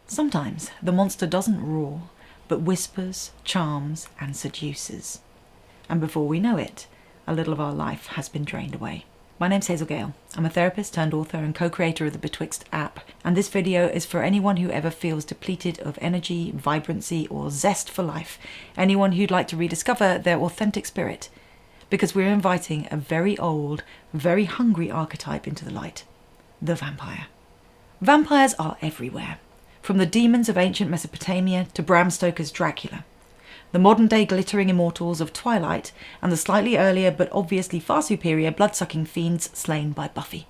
Sometimes the monster doesn't roar, but whispers, charms, and seduces. And before we know it, a little of our life has been drained away. My name's Hazel Gale. I'm a therapist turned author and co-creator of the Betwixt app, and this video is for anyone who ever feels depleted of energy, vibrancy, or zest for life. Anyone who'd like to rediscover their authentic spirit, because we're inviting a very old, very hungry archetype into the light: the vampire. Vampires are everywhere, from the demons of ancient Mesopotamia to Bram Stoker's Dracula, the modern-day glittering immortals of Twilight, and the slightly earlier but obviously far superior blood-sucking fiends slain by Buffy.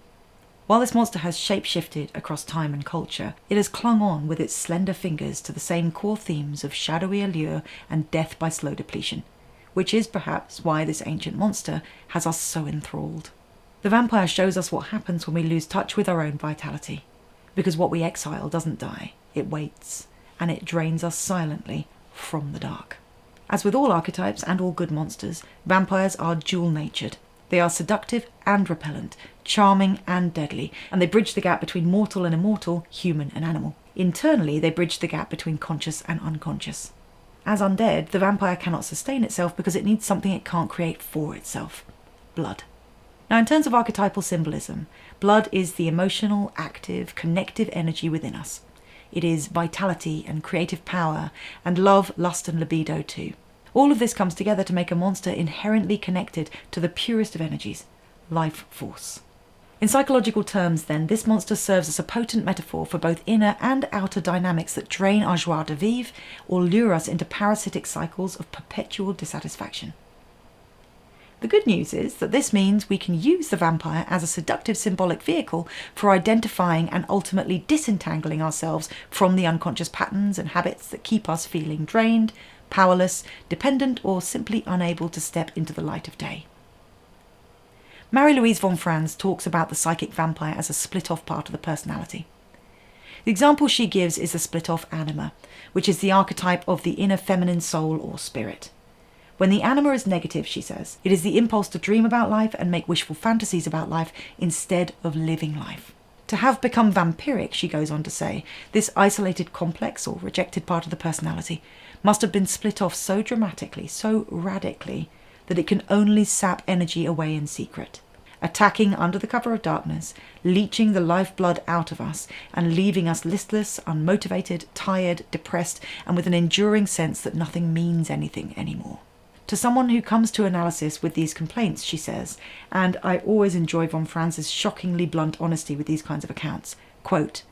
While this monster has shape-shifted across time and culture, it has clung on with its slender fingers to the same core themes of shadowy allure and death by slow depletion, which is perhaps why this ancient monster has us so enthralled. The vampire shows us what happens when we lose touch with our own vitality, because what we exile doesn't die, it waits, and it drains us silently from the dark. As with all archetypes and all good monsters, vampires are dual-natured. They are seductive and repellent, charming and deadly, and they bridge the gap between mortal and immortal, human and animal. Internally, they bridge the gap between conscious and unconscious. As undead, the vampire cannot sustain itself because it needs something it can't create for itself: blood. Now, in terms of archetypal symbolism, blood is the emotional, active, connective energy within us. It is vitality and creative power, and love, lust and libido too. All of this comes together to make a monster inherently connected to the purest of energies: life force. In psychological terms, then, this monster serves as a potent metaphor for both inner and outer dynamics that drain our joie de vivre or lure us into parasitic cycles of perpetual dissatisfaction. The good news is that this means we can use the vampire as a seductive symbolic vehicle for identifying and ultimately disentangling ourselves from the unconscious patterns and habits that keep us feeling drained, powerless, dependent, or simply unable to step into the light of day. Marie-Louise von Franz talks about the psychic vampire as a split-off part of the personality. The example she gives is the split-off anima, which is the archetype of the inner feminine soul or spirit. When the anima is negative, she says, it is the impulse to dream about life and make wishful fantasies about life instead of living life. To have become vampiric, she goes on to say, this isolated complex or rejected part of the personality must have been split off so dramatically, so radically, that it can only sap energy away in secret, attacking under the cover of darkness, leeching the lifeblood out of us and leaving us listless, unmotivated, tired, depressed, and with an enduring sense that nothing means anything anymore. To someone who comes to analysis with these complaints, she says, and I always enjoy von Franz's shockingly blunt honesty with these kinds of accounts, quote,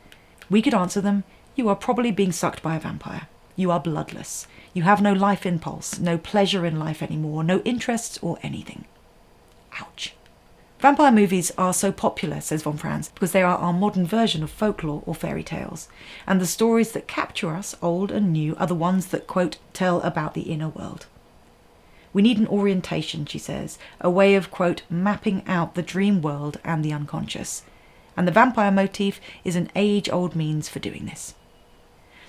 "We could answer them: you are probably being sucked by a vampire. You are bloodless. You have no life impulse, no pleasure in life anymore, no interests or anything." Ouch. Vampire movies are so popular, says von Franz, because they are our modern version of folklore or fairy tales, and the stories that capture us, old and new, are the ones that, quote, tell about the inner world. We need an orientation, she says, a way of, quote, mapping out the dream world and the unconscious. And the vampire motif is an age-old means for doing this.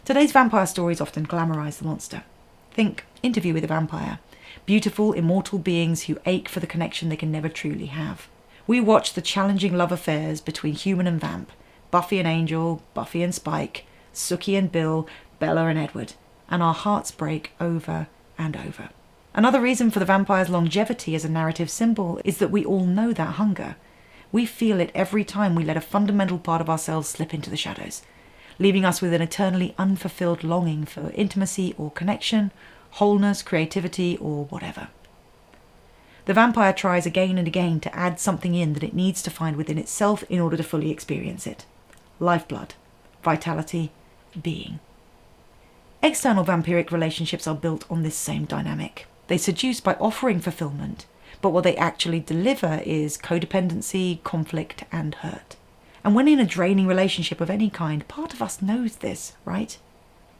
Today's vampire stories often glamorise the monster. Think Interview with a Vampire. Beautiful, immortal beings who ache for the connection they can never truly have. We watch the challenging love affairs between human and vamp, Buffy and Angel, Buffy and Spike, Sookie and Bill, Bella and Edward, and our hearts break over and over. Another reason for the vampire's longevity as a narrative symbol is that we all know that hunger. We feel it every time we let a fundamental part of ourselves slip into the shadows, leaving us with an eternally unfulfilled longing for intimacy or connection, wholeness, creativity, or whatever. The vampire tries again and again to add something in that it needs to find within itself in order to fully experience it: lifeblood, vitality, being. External vampiric relationships are built on this same dynamic. They seduce by offering fulfillment, but what they actually deliver is codependency, conflict, and hurt. And when in a draining relationship of any kind, part of us knows this, right?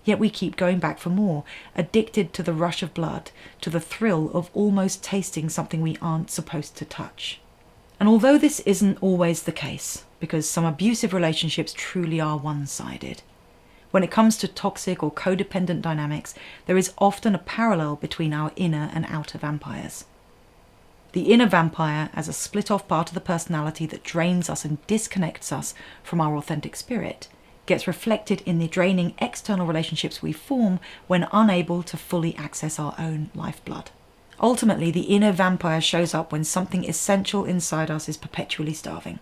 Yet we keep going back for more, addicted to the rush of blood, to the thrill of almost tasting something we aren't supposed to touch. And although this isn't always the case, because some abusive relationships truly are one-sided, when it comes to toxic or codependent dynamics, there is often a parallel between our inner and outer vampires. The inner vampire as a split-off part of the personality that drains us and disconnects us from our authentic spirit gets reflected in the draining external relationships we form when unable to fully access our own lifeblood. Ultimately, the inner vampire shows up when something essential inside us is perpetually starving.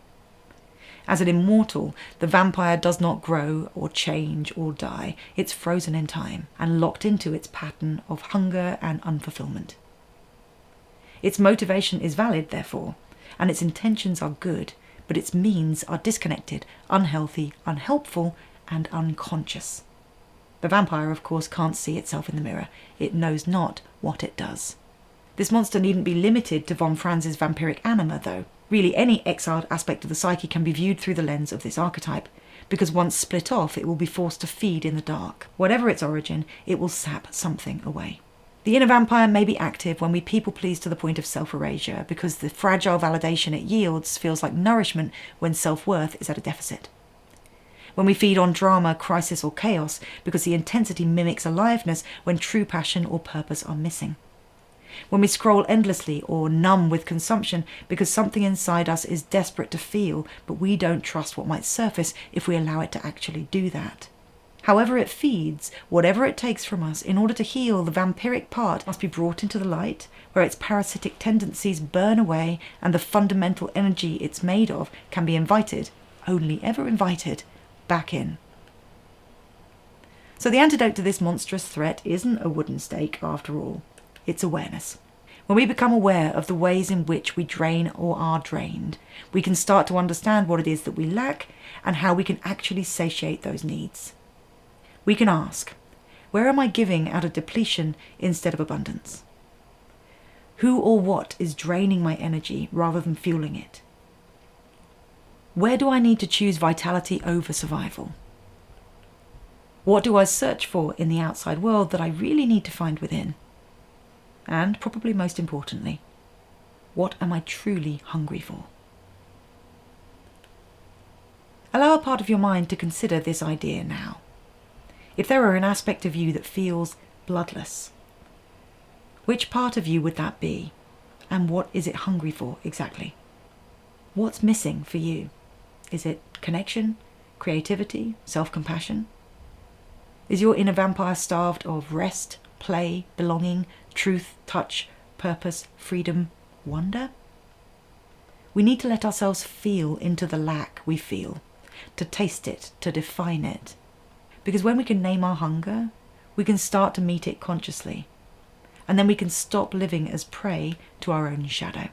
As an immortal, the vampire does not grow or change or die. It's frozen in time and locked into its pattern of hunger and unfulfillment. Its motivation is valid, therefore, and its intentions are good, but its means are disconnected, unhealthy, unhelpful, and unconscious. The vampire, of course, can't see itself in the mirror. It knows not what it does. This monster needn't be limited to von Franz's vampiric anima, though. Really, any exiled aspect of the psyche can be viewed through the lens of this archetype, because once split off, it will be forced to feed in the dark. Whatever its origin, it will sap something away. The inner vampire may be active when we people-please to the point of self-erasure, because the fragile validation it yields feels like nourishment when self-worth is at a deficit. When we feed on drama, crisis, or chaos, because the intensity mimics aliveness when true passion or purpose are missing. When we scroll endlessly or numb with consumption because something inside us is desperate to feel, but we don't trust what might surface if we allow it to actually do that. However it feeds, whatever it takes from us, in order to heal, the vampiric part must be brought into the light, where its parasitic tendencies burn away and the fundamental energy it's made of can be invited, only ever invited, back in. So the antidote to this monstrous threat isn't a wooden stake after all. It's awareness. When we become aware of the ways in which we drain or are drained, we can start to understand what it is that we lack and how we can actually satiate those needs. We can ask, where am I giving out of depletion instead of abundance? Who or what is draining my energy rather than fueling it? Where do I need to choose vitality over survival? What do I search for in the outside world that I really need to find within? And, probably most importantly, what am I truly hungry for? Allow a part of your mind to consider this idea now. If there were an aspect of you that feels bloodless, which part of you would that be? And what is it hungry for exactly? What's missing for you? Is it connection, creativity, self-compassion? Is your inner vampire starved of rest, play, belonging, truth, touch, purpose, freedom, wonder? We need to let ourselves feel into the lack we feel, to taste it, to define it. Because when we can name our hunger, we can start to meet it consciously. And then we can stop living as prey to our own shadow.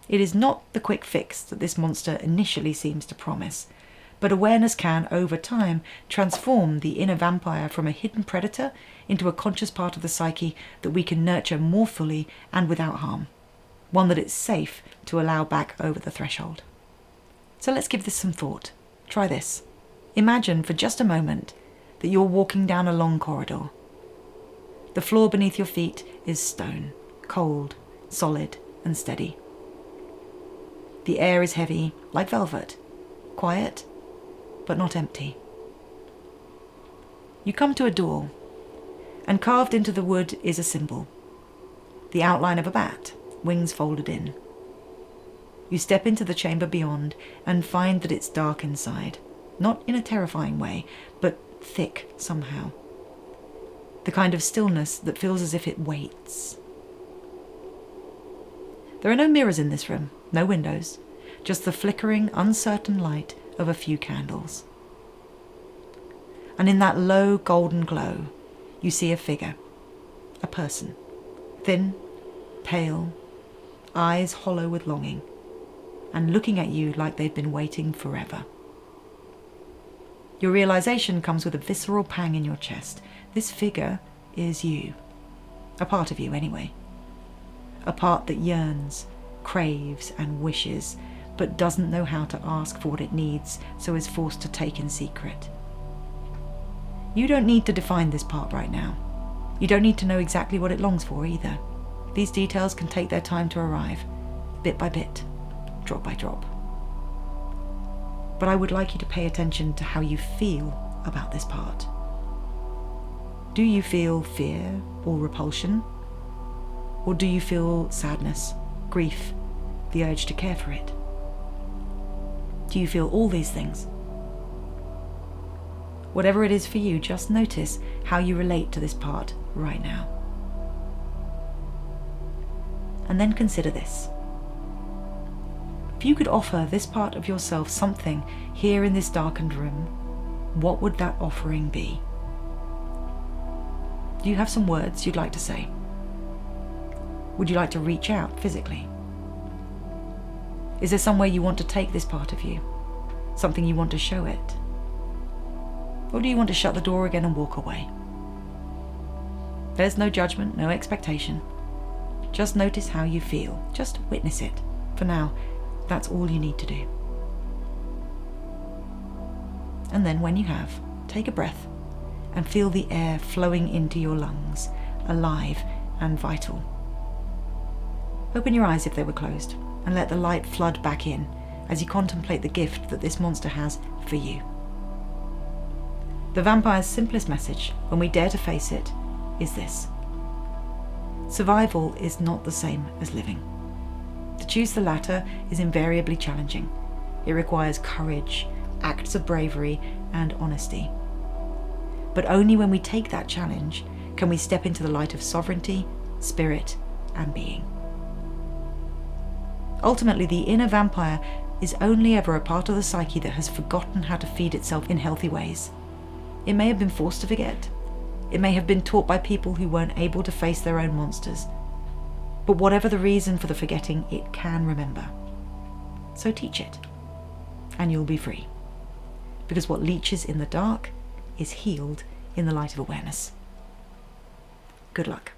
It is not the quick fix that this monster initially seems to promise, but awareness can, over time, transform the inner vampire from a hidden predator into a conscious part of the psyche that we can nurture more fully and without harm, one that it's safe to allow back over the threshold. So let's give this some thought. Try this. Imagine for just a moment that you're walking down a long corridor. The floor beneath your feet is stone, cold, solid, and steady. The air is heavy, like velvet, quiet, but not empty. You come to a door, and carved into the wood is a symbol, the outline of a bat, wings folded in. You step into the chamber beyond and find that it's dark inside, not in a terrifying way, but thick somehow. The kind of stillness that feels as if it waits. There are no mirrors in this room, no windows, just the flickering, uncertain light of a few candles. And in that low golden glow, you see a figure, a person, thin, pale, eyes hollow with longing, and looking at you like they've been waiting forever. Your realization comes with a visceral pang in your chest. This figure is you. A part of you, anyway. A part that yearns, craves, and wishes, but doesn't know how to ask for what it needs, so is forced to take in secret. You don't need to define this part right now. You don't need to know exactly what it longs for either. These details can take their time to arrive, bit by bit, drop by drop. But I would like you to pay attention to how you feel about this part. Do you feel fear or repulsion? Or do you feel sadness, grief, the urge to care for it? Do you feel all these things? Whatever it is for you, just notice how you relate to this part right now. And then consider this. If you could offer this part of yourself something here in this darkened room, what would that offering be? Do you have some words you'd like to say? Would you like to reach out physically? Is there somewhere you want to take this part of you? Something you want to show it? Or do you want to shut the door again and walk away? There's no judgment, no expectation. Just notice how you feel. Just witness it. For now, that's all you need to do. And then when you have, take a breath and feel the air flowing into your lungs, alive and vital. Open your eyes if they were closed and let the light flood back in as you contemplate the gift that this monster has for you. The vampire's simplest message, when we dare to face it, is this: survival is not the same as living. To choose the latter is invariably challenging. It requires courage, acts of bravery, and honesty. But only when we take that challenge can we step into the light of sovereignty, spirit, and being. Ultimately, the inner vampire is only ever a part of the psyche that has forgotten how to feed itself in healthy ways. It may have been forced to forget. It may have been taught by people who weren't able to face their own monsters. But whatever the reason for the forgetting, it can remember. So teach it, and you'll be free. Because what leeches in the dark is healed in the light of awareness. Good luck.